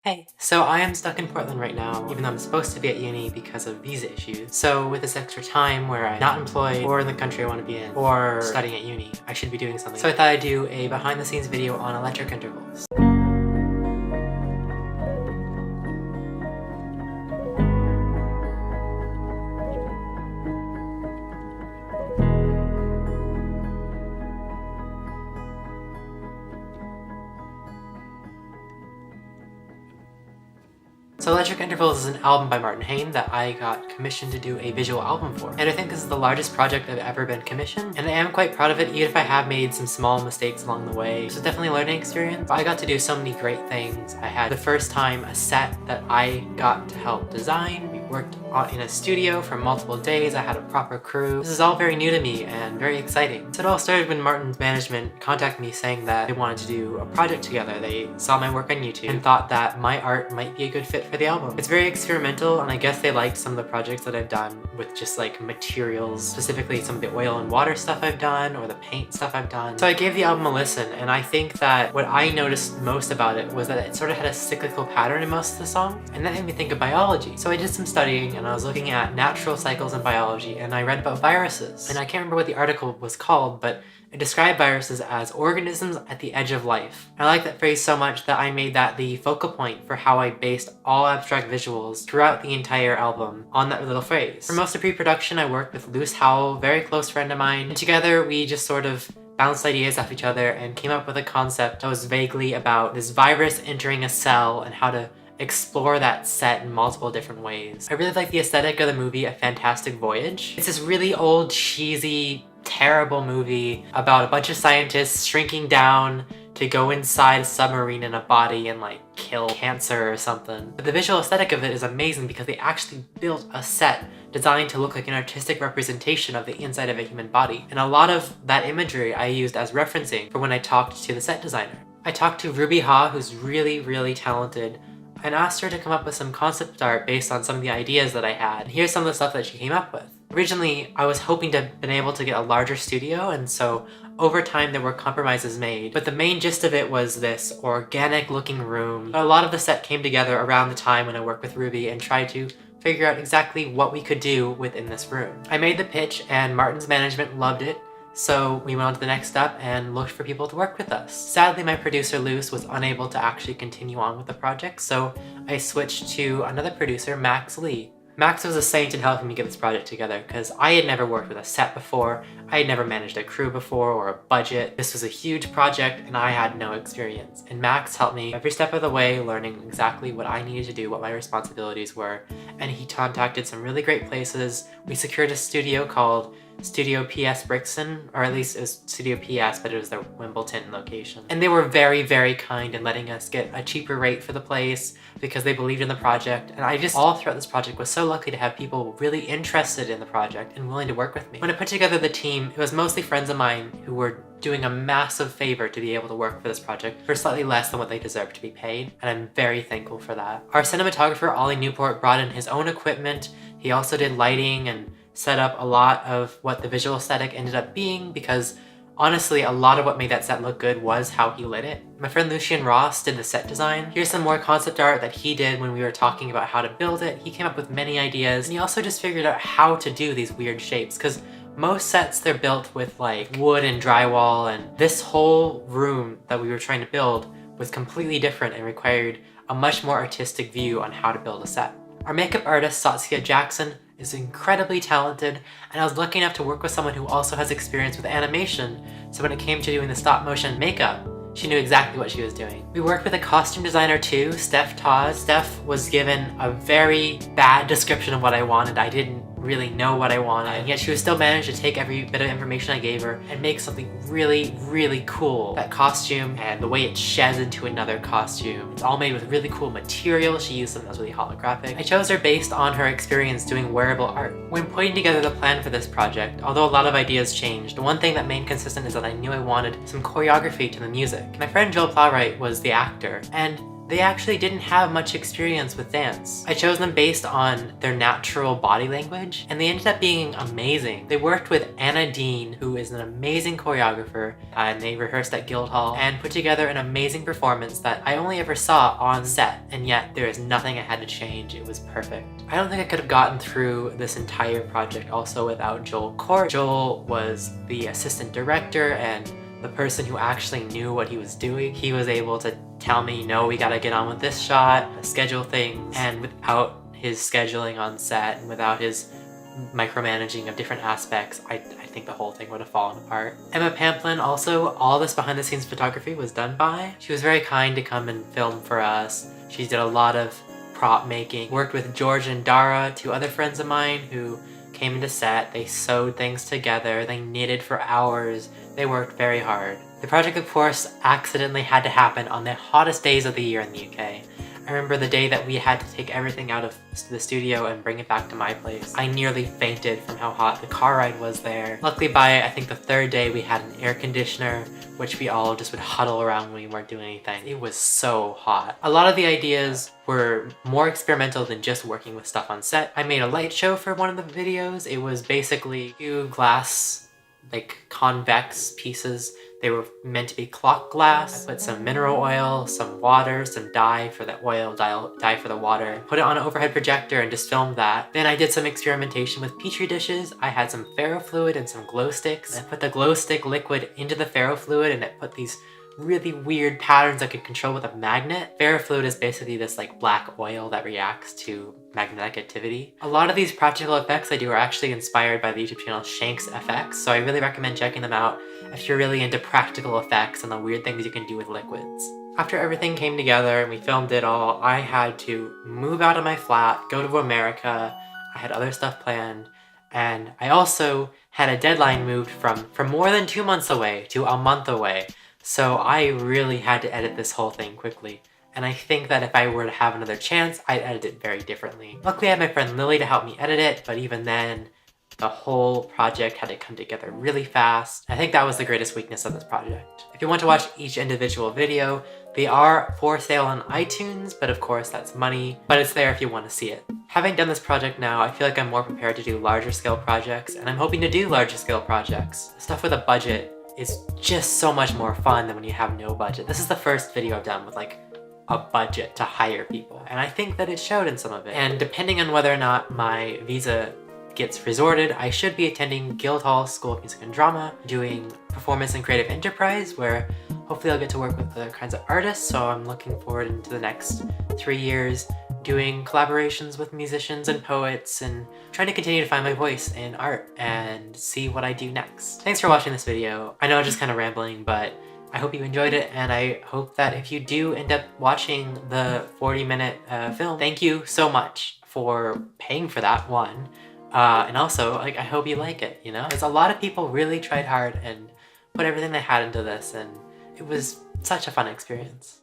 Hey, so I am stuck in Portland right now, even though I'm supposed to be at uni because of visa issues. So with this extra time where I'm not employed, or in the country I want to be in, or studying at uni, I should be doing something. So I thought I'd do a behind the scenes video on electric intervals. So Electric Intervals is an album by Martyn Heyne that I got commissioned to do a visual album for. And I think this is the largest project I've ever been commissioned, and I am quite proud of it, even if I have made some small mistakes along the way. This was definitely a learning experience, but I got to do so many great things. I had the first time a set that I got to help design. We worked in a studio for multiple days. I had a proper crew. This is all very new to me and very exciting. So it all started when Martyn's management contacted me saying that they wanted to do a project together. They saw my work on YouTube and thought that my art might be a good fit for the album. It's very experimental, and I guess they liked some of the projects that I've done with just like materials, specifically some of the oil and water stuff I've done or the paint stuff I've done. So I gave the album a listen, and I think that what I noticed most about it was that it sort of had a cyclical pattern in most of the songs, and that made me think of biology. So I did some studying and I was looking at natural cycles in biology, and I read about viruses. And I can't remember what the article was called, but it described viruses as organisms at the edge of life. I like that phrase so much that I made that the focal point for how I based all abstract visuals throughout the entire album on that little phrase. For most of pre-production, I worked with Luce Howell, a very close friend of mine, and together we just sort of bounced ideas off each other and came up with a concept that was vaguely about this virus entering a cell and how to explore that set in multiple different ways. I really like the aesthetic of the movie A Fantastic Voyage. It's this really old, cheesy, terrible movie about a bunch of scientists shrinking down to go inside a submarine in a body and like kill cancer or something. But the visual aesthetic of it is amazing because they actually built a set designed to look like an artistic representation of the inside of a human body. And a lot of that imagery I used as referencing for when I talked to the set designer. I talked to Ruby Ha, who's really talented, and asked her to come up with some concept art based on some of the ideas that I had. And here's some of the stuff that she came up with. Originally, I was hoping to have been able to get a larger studio, and so over time there were compromises made, but the main gist of it was this organic looking room. A lot of the set came together around the time when I worked with Ruby and tried to figure out exactly what we could do within this room. I made the pitch and Martyn's management loved it, so we went on to the next step and looked for people to work with us. Sadly, my producer Luce was unable to actually continue on with the project, so I switched to another producer, Max Lee. Max was a saint in helping me get this project together because I had never worked with a set before, I had never managed a crew before or a budget. This was a huge project and I had no experience. And Max helped me every step of the way, learning exactly what I needed to do, what my responsibilities were, and he contacted some really great places. We secured a studio called Studio PS Brixton, or at least it was Studio PS, but it was their Wimbledon location. And they were very kind in letting us get a cheaper rate for the place because they believed in the project. And I just, all throughout this project, was so lucky to have people really interested in the project and willing to work with me. When I put together the team, it was mostly friends of mine who were doing a massive favor to be able to work for this project for slightly less than what they deserve to be paid, and I'm very thankful for that. Our cinematographer, Ollie Newport, brought in his own equipment. He also did lighting and set up a lot of what the visual aesthetic ended up being, because honestly, a lot of what made that set look good was how he lit it. My friend Lucian Ross did the set design. Here's some more concept art that he did when we were talking about how to build it. He came up with many ideas, and he also just figured out how to do these weird shapes, because most sets, they're built with like wood and drywall, and this whole room that we were trying to build was completely different and required a much more artistic view on how to build a set. Our makeup artist, Satya Jackson, is incredibly talented, and I was lucky enough to work with someone who also has experience with animation, so when it came to doing the stop motion makeup, she knew exactly what she was doing. We worked with a costume designer too, Steph Taz. Steph was given a very bad description of what I wanted. I didn't really know what I wanted, and yet she was still managed to take every bit of information I gave her and make something really cool. That costume and the way it sheds into another costume, it's all made with really cool material. She used something that was really holographic. I chose her based on her experience doing wearable art. When putting together the plan for this project, although a lot of ideas changed, the one thing that remained consistent is that I knew I wanted some choreography to the music. My friend Joel Plowright was the actor, and they actually didn't have much experience with dance. I chose them based on their natural body language, and they ended up being amazing. They worked with Anna Dean, who is an amazing choreographer, and they rehearsed at Guildhall and put together an amazing performance that I only ever saw on set, and yet there is nothing I had to change. It was perfect. I don't think I could have gotten through this entire project also without Joel Court. Joel was the assistant director and the person who actually knew what he was doing. He was able to tell me, no, we gotta get on with this shot, schedule things, and without his scheduling on set and without his micromanaging of different aspects, I think the whole thing would have fallen apart. Emma Pamplin, also, all this behind the scenes photography was done by. She was very kind to come and film for us. She did a lot of prop making, worked with George and Dara, two other friends of mine who came into set. They sewed things together, they knitted for hours, they worked very hard. The project, of course, accidentally had to happen on the hottest days of the year in the UK. I remember the day that we had to take everything out of the studio and bring it back to my place. I nearly fainted from how hot the car ride was there. Luckily by, I think, the third day we had an air conditioner, which we all just would huddle around when we weren't doing anything. It was so hot. A lot of the ideas were more experimental than just working with stuff on set. I made a light show for one of the videos. It was basically two glass, like convex pieces. They were meant to be clock glass. I put some mineral oil, some water, some dye for the oil, dye for the water. Put it on an overhead projector and just filmed that. Then I did some experimentation with petri dishes. I had some ferrofluid and some glow sticks. I put the glow stick liquid into the ferrofluid and it put these really weird patterns I could control with a magnet. Ferrofluid is basically this like black oil that reacts to magnetic activity. A lot of these practical effects I do are actually inspired by the YouTube channel Shanks FX, so I really recommend checking them out if you're really into practical effects and the weird things you can do with liquids. After everything came together and we filmed it all, I had to move out of my flat, go to America. I had other stuff planned, and I also had a deadline moved from more than 2 months away to a month away. So I really had to edit this whole thing quickly. And I think that if I were to have another chance, I'd edit it very differently. Luckily I had my friend Lily to help me edit it, but even then, the whole project had to come together really fast. I think that was the greatest weakness of this project. If you want to watch each individual video, they are for sale on iTunes, but of course that's money, but it's there if you want to see it. Having done this project now, I feel like I'm more prepared to do larger scale projects, and I'm hoping to do larger scale projects. Stuff with a budget is just so much more fun than when you have no budget. This is the first video I've done with like a budget to hire people, and I think that it showed in some of it. And depending on whether or not my visa gets resorted, I should be attending Guildhall School of Music and Drama, doing performance and creative enterprise, where hopefully I'll get to work with other kinds of artists. So I'm looking forward into the next 3 years doing collaborations with musicians and poets and trying to continue to find my voice in art and see what I do next. Thanks for watching this video. I know I'm just kind of rambling, but I hope you enjoyed it, and I hope that if you do end up watching the 40-minute film, thank you so much for paying for that, one. And also, like, I hope you like it, you know? Because a lot of people really tried hard and put everything they had into this, and it was such a fun experience.